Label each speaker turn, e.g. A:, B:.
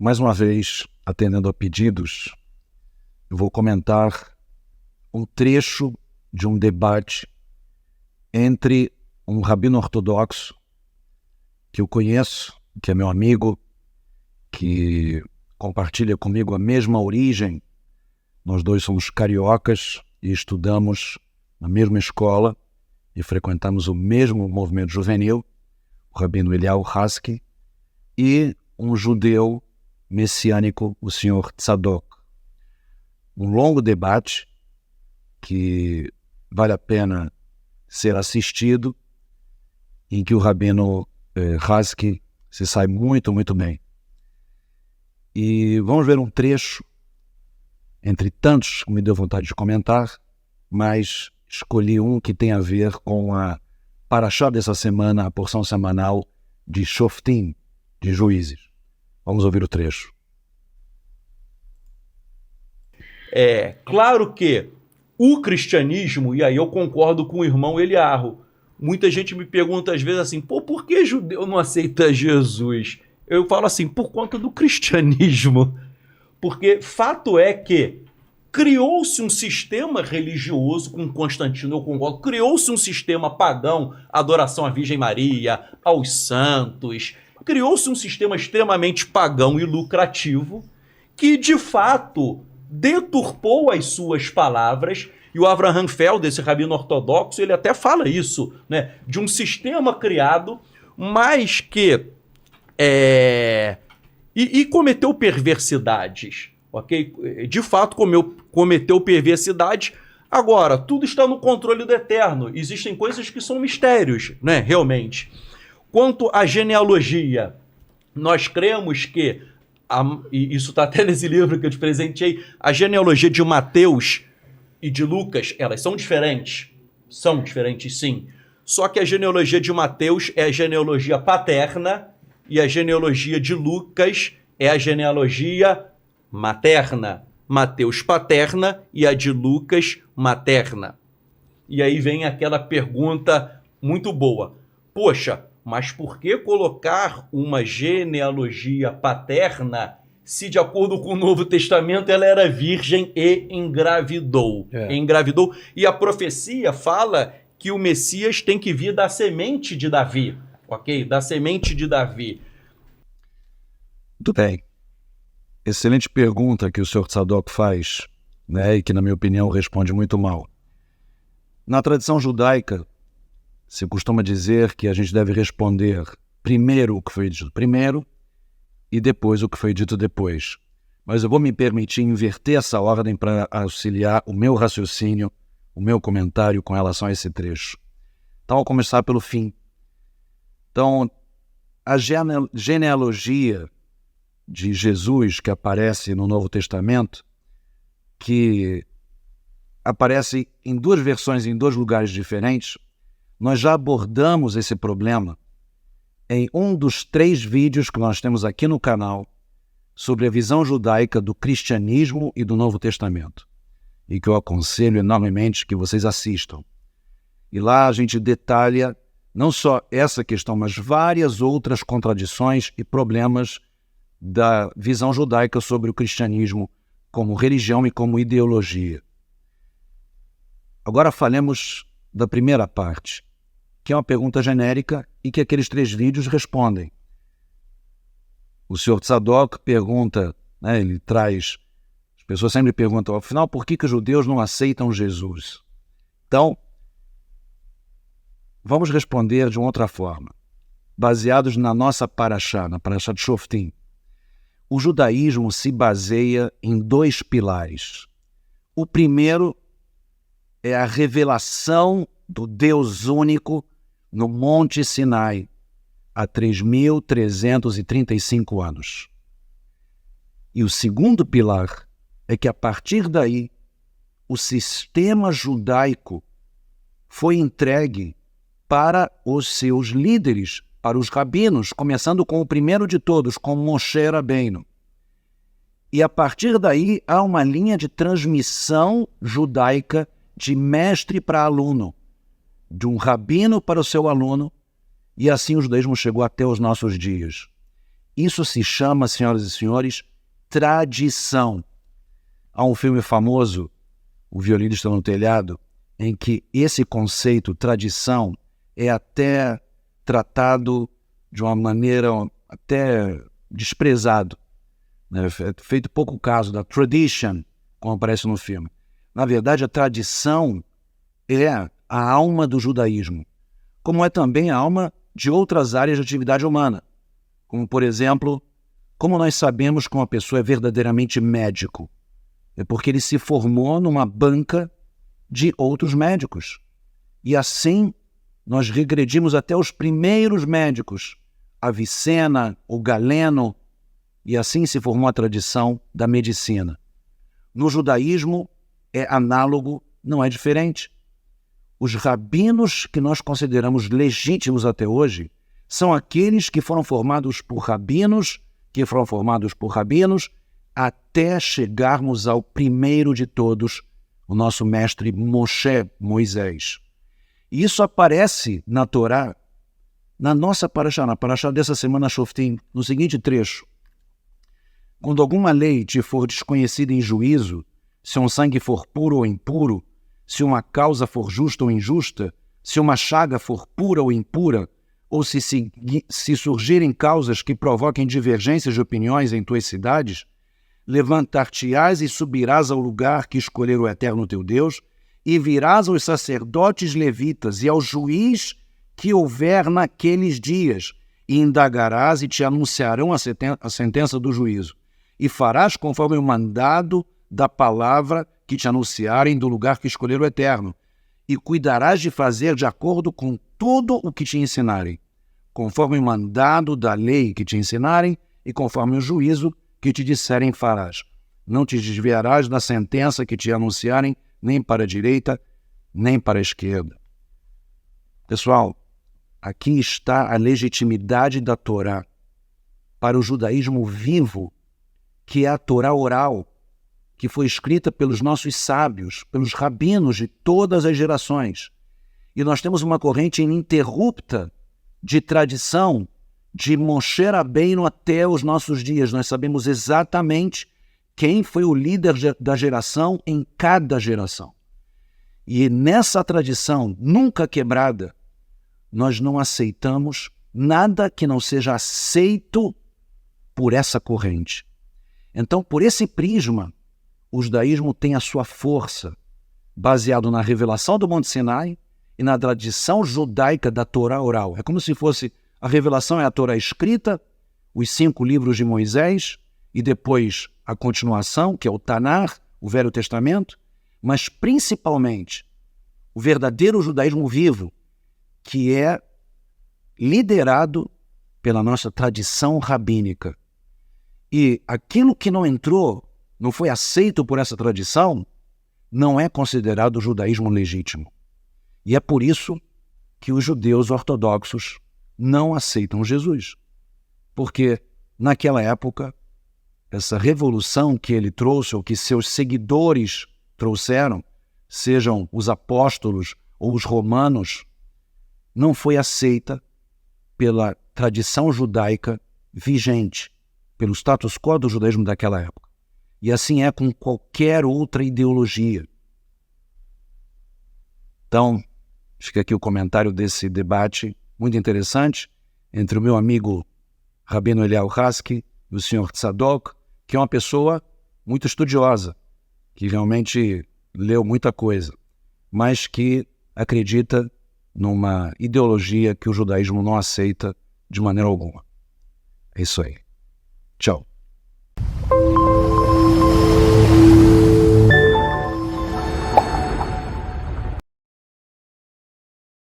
A: Mais uma vez, atendendo a pedidos, eu vou comentar um trecho de um debate entre um rabino ortodoxo que eu conheço, que é meu amigo, que compartilha comigo a mesma origem. Nós dois somos cariocas e estudamos na mesma escola e frequentamos o mesmo movimento juvenil, o rabino Eliyahu Haski, e um judeu messiânico, o senhor Tzadok. Um longo debate que vale a pena ser assistido, em que o rabino Haski se sai muito bem. E vamos ver um trecho, entre tantos que me deu vontade de comentar, mas escolhi um que tem a ver com a Parashá dessa semana, a porção semanal de Shoftim, de Juízes. Vamos ouvir o trecho.
B: É claro que o cristianismo, e aí eu concordo com o irmão Eliyahu, muita gente me pergunta às vezes assim, por que judeu não aceita Jesus? Eu falo assim, por conta do cristianismo. Porque fato é que criou-se um sistema religioso, com Constantino eu concordo, criou-se um sistema pagão, adoração à Virgem Maria, aos santos, criou-se um sistema extremamente pagão e lucrativo, que de fato deturpou as suas palavras. E o Avraham Feld, esse rabino ortodoxo, ele até fala isso, né? De um sistema criado, mas que e cometeu perversidades, ok? De fato cometeu perversidades. Agora, tudo está no controle do Eterno. Existem coisas que são mistérios, né? Realmente. Quanto à genealogia, nós cremos que, e isso está até nesse livro que eu te presenteei, a genealogia de Mateus e de Lucas, elas são diferentes. São diferentes, sim. Só que a genealogia de Mateus é a genealogia paterna e a genealogia de Lucas é a genealogia materna. Mateus paterna e a de Lucas materna. E aí vem aquela pergunta muito boa. Poxa, mas por que colocar uma genealogia paterna se, de acordo com o Novo Testamento, ela era virgem e engravidou? Engravidou. E a profecia fala que o Messias tem que vir da semente de Davi, ok? Da semente de Davi.
A: Muito bem. Excelente pergunta que o Sr. Tzadok faz, né? E que, na minha opinião, responde muito mal. Na tradição judaica, se costuma dizer que a gente deve responder primeiro o que foi dito primeiro e depois o que foi dito depois. Mas eu vou me permitir inverter essa ordem para auxiliar o meu raciocínio, o meu comentário com relação a esse trecho. Então, vou começar pelo fim. Então, a genealogia de Jesus que aparece no Novo Testamento, que aparece em duas versões, em dois lugares diferentes, nós já abordamos esse problema em um dos 3 vídeos que nós temos aqui no canal sobre a visão judaica do cristianismo e do Novo Testamento, e que eu aconselho enormemente que vocês assistam. E lá a gente detalha não só essa questão, mas várias outras contradições e problemas da visão judaica sobre o cristianismo como religião e como ideologia. Agora falemos da primeira parte, que é uma pergunta genérica e que aqueles 3 vídeos respondem. O Sr. Tzadok pergunta, né, ele traz, as pessoas sempre perguntam, afinal, por que os judeus não aceitam Jesus? Então, vamos responder de uma outra forma, baseados na nossa Parashá, na Parashá de Shoftim. O judaísmo se baseia em 2 pilares. O primeiro é a revelação do Deus único no Monte Sinai, há 3.335 anos. E o segundo pilar é que, a partir daí, o sistema judaico foi entregue para os seus líderes, para os rabinos, começando com o primeiro de todos, com Moshe Rabbeinu. E a partir daí há uma linha de transmissão judaica de mestre para aluno, de um rabino para o seu aluno, e assim o judaísmo chegou até os nossos dias. Isso se chama, senhoras e senhores, tradição. Há um filme famoso, O Violinista no Telhado, em que esse conceito, tradição, é até tratado de uma maneira até desprezado, né? É feito pouco caso da tradition, como aparece no filme. Na verdade, a tradição é a alma do judaísmo, como é também a alma de outras áreas de atividade humana, como, por exemplo, como nós sabemos que uma pessoa é verdadeiramente médico? É porque ele se formou numa banca de outros médicos. E assim, nós regredimos até os primeiros médicos, Avicena, o Galeno, e assim se formou a tradição da medicina. No judaísmo é análogo, não é diferente. Os rabinos que nós consideramos legítimos até hoje são aqueles que foram formados por rabinos, até chegarmos ao primeiro de todos, o nosso mestre Moshe, Moisés. E isso aparece na Torá, na nossa paraxá, na paraxá dessa semana Shoftim, no seguinte trecho: quando alguma lei te for desconhecida em juízo, se um sangue for puro ou impuro, se uma causa for justa ou injusta, se uma chaga for pura ou impura, ou se surgirem causas que provoquem divergências de opiniões em tuas cidades, levantar-te-ás e subirás ao lugar que escolher o Eterno teu Deus, e virás aos sacerdotes levitas e ao juiz que houver naqueles dias, e indagarás e te anunciarão a sentença do juízo, e farás conforme o mandado da palavra que te anunciarem do lugar que escolher o Eterno, e cuidarás de fazer de acordo com tudo o que te ensinarem, conforme o mandado da lei que te ensinarem e conforme o juízo que te disserem farás. Não te desviarás da sentença que te anunciarem, nem para a direita, nem para a esquerda. Pessoal, aqui está a legitimidade da Torá para o judaísmo vivo, que é a Torá oral, que foi escrita pelos nossos sábios, pelos rabinos de todas as gerações. E nós temos uma corrente ininterrupta de tradição de Moshe Rabbeinu até os nossos dias. Nós sabemos exatamente quem foi o líder da geração em cada geração. E nessa tradição nunca quebrada, nós não aceitamos nada que não seja aceito por essa corrente. Então, por esse prisma, o judaísmo tem a sua força, baseado na revelação do Monte Sinai e na tradição judaica da Torá oral. É como se fosse a revelação é a Torá escrita, os 5 livros de Moisés, e depois a continuação, que é o Tanar, o Velho Testamento, mas principalmente o verdadeiro judaísmo vivo, que é liderado pela nossa tradição rabínica. E aquilo que não entrou, não foi aceito por essa tradição, não é considerado judaísmo legítimo. E é por isso que os judeus ortodoxos não aceitam Jesus. Porque naquela época, essa revolução que ele trouxe, ou que seus seguidores trouxeram, sejam os apóstolos ou os romanos, não foi aceita pela tradição judaica vigente, pelo status quo do judaísmo daquela época. E assim é com qualquer outra ideologia. Então, fica aqui o comentário desse debate muito interessante entre o meu amigo Rabino Eliyahu Haski e o senhor Tzadok, que é uma pessoa muito estudiosa, que realmente leu muita coisa, mas que acredita numa ideologia que o judaísmo não aceita de maneira alguma. É isso aí. Tchau.